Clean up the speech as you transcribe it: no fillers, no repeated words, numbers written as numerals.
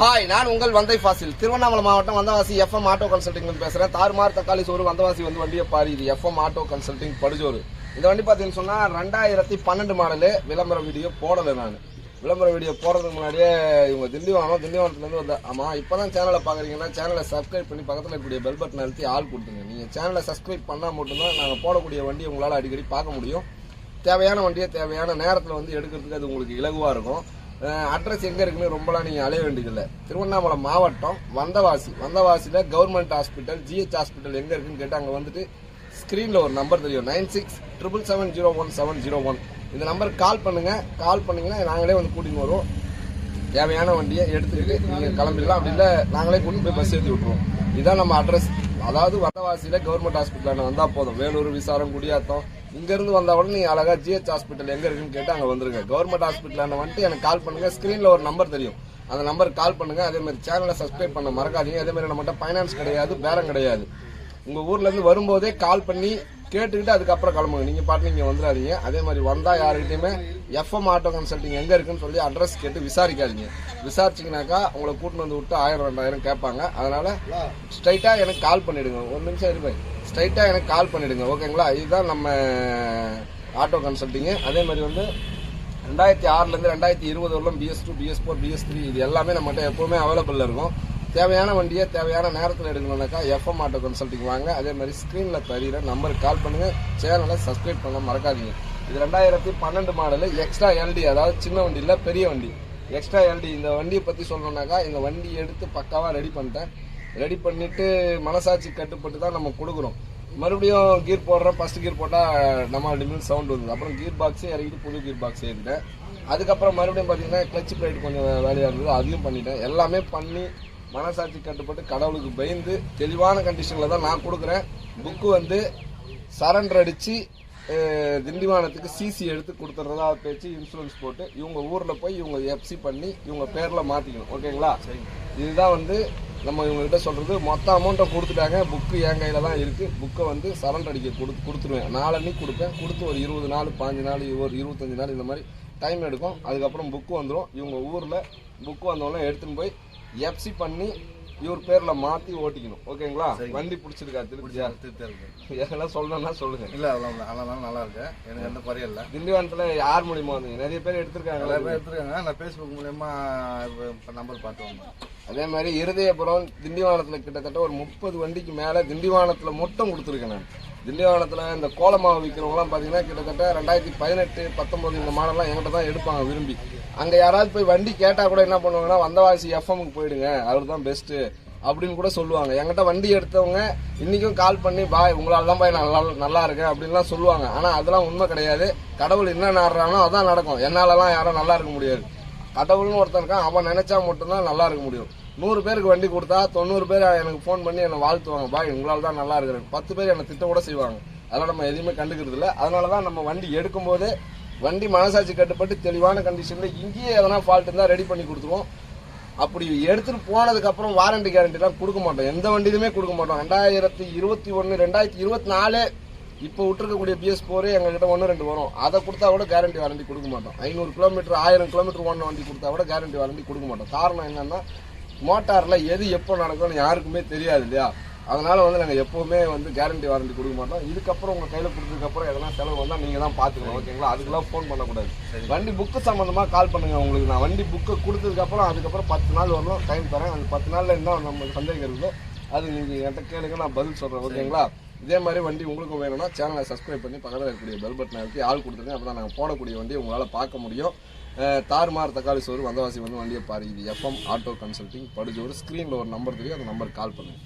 Hi, நான் உங்கள் வந்தை ஃபாசில். திருவண்ணாமலை மாவட்டம் வந்தவாசி எஃப்எம் ஆட்டோ கன்சல்டிங் பேசுறேன். தாறுமாறு தக்காளி சோறு வந்தவாசி வந்து வண்டியை பாரு. இது எஃப்எம் ஆட்டோ கன்சல்டிங் படுஜோறு. இந்த வண்டி பார்த்தீங்கன்னு சொன்னா 2012 மாடலு. விளம்பர வீடியோ போடலை. நான் விளம்பர வீடியோ போடுறதுக்கு முன்னாடியே இவங்க திண்டிவனத்துலேருந்து வந்தேன். ஆமாம், இப்போ தான் சேனலை பார்க்குறீங்கன்னா சேனலை சப்ஸ்கிரைப் பண்ணி பக்கத்தில் இருக்கக்கூடிய பெல் பட்டன் அழுத்தி ஆள் கொடுத்துங்க. நீங்கள் சேனலை சப்ஸ்கிரைப் பண்ணால் மட்டும்தான் நாங்கள் போடக்கூடிய வண்டியை உங்களால் அடிக்கடி பார்க்க முடியும். தேவையான வண்டியை தேவையான நேரத்தில் வந்து எடுக்கிறதுக்கு அது உங்களுக்கு இலகுவாக இருக்கும். அட்ரஸ் எங்கே இருக்குன்னு ரொம்பலாம் நீங்கள் அலைய வேண்டியதில்லை. திருவண்ணாமலை மாவட்டம் வந்தவாசியில் கவர்மெண்ட் ஹாஸ்பிட்டல், ஜிஹெச் ஹாஸ்பிட்டல் எங்கே இருக்குன்னு கேட்டு அங்கே வந்துட்டு ஸ்க்ரீனில் ஒரு நம்பர் தெரியும், 9677701701. இந்த நம்பருக்கு கால் பண்ணிங்கன்னா நாங்களே வந்து கூட்டின்னு வருவோம். தேவையான வண்டியை எடுத்துக்கிட்டு நீங்கள் கிளம்பிடலாம். அப்படி இல்லை நாங்களே கூட்டிட்டு போய் பஸ் ஏற்றி விட்ருவோம். இதுதான் நம்ம அட்ரஸ். அதாவது வந்தவாசியில் கவர்மெண்ட் ஹாஸ்பிட்டலில் வந்தால் போதும். வேலூர், விசாரம், குடியாத்தம் இங்கேருந்து வந்தால் கூட நீங்கள் அழகாக ஜிஹெச் ஹாஸ்பிட்டல் எங்கே இருக்குன்னு கேட்டு அங்கே வந்துருங்க. கவர்மெண்ட் ஹாஸ்பிட்டலில் வந்துட்டு எனக்கு கால் பண்ணுங்கள். ஸ்க்ரீனில் ஒரு நம்பர் தெரியும், அந்த நம்பருக்கு கால் பண்ணுங்கள். அதேமாதிரி சேனலை சப்ஸ்கிரைப் பண்ண மறக்காதீங்க. அதேமாதிரி நம்மகிட்ட ஃபைனான்ஸ் கிடையாது, பேரம் கிடையாது. உங்கள் ஊர்லேருந்து வரும்போதே கால் பண்ணி கேட்டுக்கிட்டு அதுக்கப்புறம் கிளம்புங்க. நீங்கள் பாட்டு நீங்கள் வந்துடாதீங்க. அதே மாதிரி வந்தால் யாருக்கிட்டையுமே எஃப்எம் ஆட்டோ கன்சல்டிங் எங்கே இருக்குன்னு சொல்லி அட்ரஸ் கேட்டு விசாரிக்காதீங்க. விசாரிச்சிங்கனாக்கா உங்களை கூட்டின்னு வந்து விட்டு 1000-2000 கேட்பாங்க. அதனால் ஸ்ட்ரைட்டாக எனக்கு கால் பண்ணிவிடுங்க. ஒரு நிமிஷம் இருப்பேன், ஸ்ட்ரைட்டாக எனக்கு கால் பண்ணிவிடுங்க. ஓகேங்களா? இதுதான் நம்ம ஆட்டோ கன்சல்டிங்கு. அதே மாதிரி வந்து 2006லேருந்து 2020 வரலும் BS2, BS4, BS3 இது எல்லாமே நம்மகிட்ட எப்போவுமே அவைலபிளில் இருக்கும். தேவையான வண்டியை தேவையான நேரத்தில் எடுக்கணும்னாக்கா எஃப்எம் ஆட்டோ கன்சல்டிங் வாங்க. அதே மாதிரி ஸ்க்ரீனில் தருகிற நம்பருக்கு கால் பண்ணுங்கள். சேனலை சப்ஸ்கிரைப் பண்ண மறக்காதீங்க. இது 2012 மாடலு. எக்ஸ்ட்ரா எல்டி, அதாவது சின்ன வண்டி இல்லை, பெரிய வண்டி. எக்ஸ்ட்ரா எல்டி. இந்த வண்டியை பற்றி சொல்லணுன்னாக்கா இந்த வண்டி எடுத்து பக்காவாக ரெடி பண்ணிட்டேன். ரெடி பண்ணிவிட்டு மனசாட்சி கட்டுப்பட்டு தான் நம்ம கொடுக்குறோம். மறுபடியும் கீர் போடுறோம். ஃபஸ்ட்டு கீர் போட்டால் நம்ம டிமில் சவுண்ட் வருது. அப்புறம் கீர் பாக்ஸே இறக்கிட்டு புது கீர் பாக்ஸ் ஏற்றிட்டேன். அதுக்கப்புறம் மறுபடியும் பார்த்தீங்கன்னா கிளச் பிளேட் கொஞ்சம் வேலையாக இருந்தது, அதையும் பண்ணிட்டேன். எல்லாமே பண்ணி மனசாட்சி கட்டுப்பட்டு கடவுளுக்கு பயந்து தெளிவான கண்டிஷனில் தான் நான் கொடுக்குறேன். புக்கு வந்து சரண்டர் அடித்து திண்டிவனத்துக்கு சிசி எடுத்து கொடுத்துட்றதா பேச்சு, இன்சூரன்ஸ் போட்டு இவங்க ஊரில் போய் இவங்க எஃப்சி பண்ணி இவங்க பேரில் மாற்றிக்கணும். ஓகேங்களா? இதுதான் வந்து நம்ம இவங்ககிட்ட சொல்கிறது. மொத்த அமௌண்ட்டை கொடுத்துட்டாங்க. புக்கு என் கையில் தான் இருக்குது. புக்கை வந்து சரண்டர் அடிக்க கொடுத்துருவேன். நாளன்னைக்கு கொடுப்பேன். கொடுத்து ஒரு 20 நாள், 15 நாள், ஒரு 25 நாள் இந்த மாதிரி டைம் எடுக்கும். அதுக்கப்புறம் புக்கு வந்துடும். இவங்க ஊரில் புக்கு வந்தோடனே எடுத்துன்னு போய் எஃப்சி பண்ணி இவர் பேர்ல மாத்தி ஓட்டிக்கணும். ஓகேங்களா? வண்டி பிடிச்சிருக்கா? திருப்தியா எல்லாம் சொல்லணும்னா சொல்லுங்க. இல்ல அதெல்லாம் நல்லா இருக்கு, எனக்கு எந்த குறையும் இல்லை. திண்டிவனத்துல யார் மூலியமா வந்தீங்க? நிறைய பேர் எடுத்திருக்காங்க. நான் பேஸ்புக் மூலியமா நம்பர் பார்த்து வந்தேன். அதே மாதிரி இருதயபுரம் திண்டிவனத்துல கிட்டத்தட்ட ஒரு 30 வண்டிக்கு மேல திண்டிவனத்துல மொத்தம் கொடுத்துருக்கேன் நான். திண்டிவனத்துல இந்த கோலமாவு விற்கிறவங்களாம் பாத்தீங்கன்னா கிட்டத்தட்ட 2018, 19 இந்த மாடல்லாம் என்கிட்ட தான் எடுப்பாங்க விரும்பி. அங்க யாராவது போய் வண்டி கேட்டா கூட என்ன பண்ணுவாங்கன்னா வந்தவாசி எஃப்எம்க்கு போயிடுங்க, அவர் தான் பெஸ்ட் அப்படின்னு கூட சொல்லுவாங்க. என்கிட்ட வண்டி எடுத்தவங்க இன்னைக்கும் கால் பண்ணி பாய் உங்களால தான் பாய் நல்லா இருக்கேன் அப்படின்லாம் சொல்லுவாங்க. ஆனா அதெல்லாம் உண்மை கிடையாது. கடவுள் என்ன நாடுறானோ அதான் நடக்கும். என்னாலலாம் யாரும் நல்லா இருக்க முடியாது. கடவுள்னு ஒருத்தன் இருக்கான், அவன் நினைச்சா மட்டும்தான் நல்லா இருக்க முடியும். 100 பேருக்கு வண்டி கொடுத்தா 90 பேர் எனக்கு ஃபோன் பண்ணி என்னை வாழ்த்துவாங்க, பாய் உங்களால் தான் நல்லா இருக்கிறேன். 10 பேர் என்னை திட்ட கூட செய்வாங்க. அதெல்லாம் நம்ம எதுவுமே கண்டுக்கிறது இல்லை. அதனாலதான் நம்ம வண்டி எடுக்கும்போது வண்டி மனசாட்சி கட்டுப்பட்டு தெளிவான கண்டிஷன்ல இங்கேயே எதனா ஃபால்ட் இருந்தால் ரெடி பண்ணி கொடுத்துருவோம். அப்படி எடுத்துட்டு போனதுக்கு அப்புறம் வாரண்டி கேரண்டிலாம் கொடுக்க மாட்டோம். எந்த வண்டியிலுமே கொடுக்க மாட்டோம். 2021, 2024 இப்போ விட்டுருக்கக்கூடிய BS4 எங்ககிட்ட 1-2 வரும். அதை கொடுத்தா கூட கேரண்டி வாரண்டி கொடுக்க மாட்டோம். 500 கிலோமீட்டர் 1000 கிலோமீட்டர் ஓடின வண்டி கொடுத்தா கூட கேரண்டி வாரண்டி கொடுக்க மாட்டோம். காரணம் என்னன்னா மோட்டார்ல எது எப்போ நடக்கும்னு யாருக்குமே தெரியாது இல்லையா? அதனால வந்து நாங்கள் எப்பவுமே வந்து கேரண்டி வாரண்டி கொடுக்க மாட்டோம். இதுக்கப்புறம் உங்க கையில கொடுத்ததுக்கப்புறம் எதனா செலவு வந்தால் நீங்க தான் பார்த்துக்கணும். ஓகேங்களா? அதுக்கெல்லாம் ஃபோன் பண்ணக்கூடாது. வண்டி புக்கு சம்பந்தமா கால் பண்ணுங்க. உங்களுக்கு நான் வண்டி புக்கை கொடுத்ததுக்கப்புறம் அதுக்கப்புறம் 10 நாள் வரணும் டைம் தரேன். அந்த 10 நாள்ல என்ன நம்ம சந்தேகம் இருக்குதோ அது நீங்க என்கிட்ட கேளுங்க, நான் பதில் சொல்றேன். ஓகேங்களா? இதே மாதிரி வண்டி உங்களுக்கு வேணும்னா சேனலை சப்ஸ்கிரைப் பண்ணி பக்கத்தில் இருக்கக்கூடிய பெல் பட்டனை அழுத்தி ஆள் கொடுத்துருங்க. அப்போ தான் நாங்கள் போடக்கூடிய வண்டியை உங்களால் பார்க்க முடியும். தாறுமாறு தக்காளி சோறு வந்தவாசி வந்து வண்டியை பாரு. இது எஃப்எம் ஆட்டோ கன்சல்டிங் படுஜோறு. ஸ்க்ரீனில் ஒரு நம்பர் தெரியும், அந்த நம்பருக்கு கால் பண்ணுங்கள்.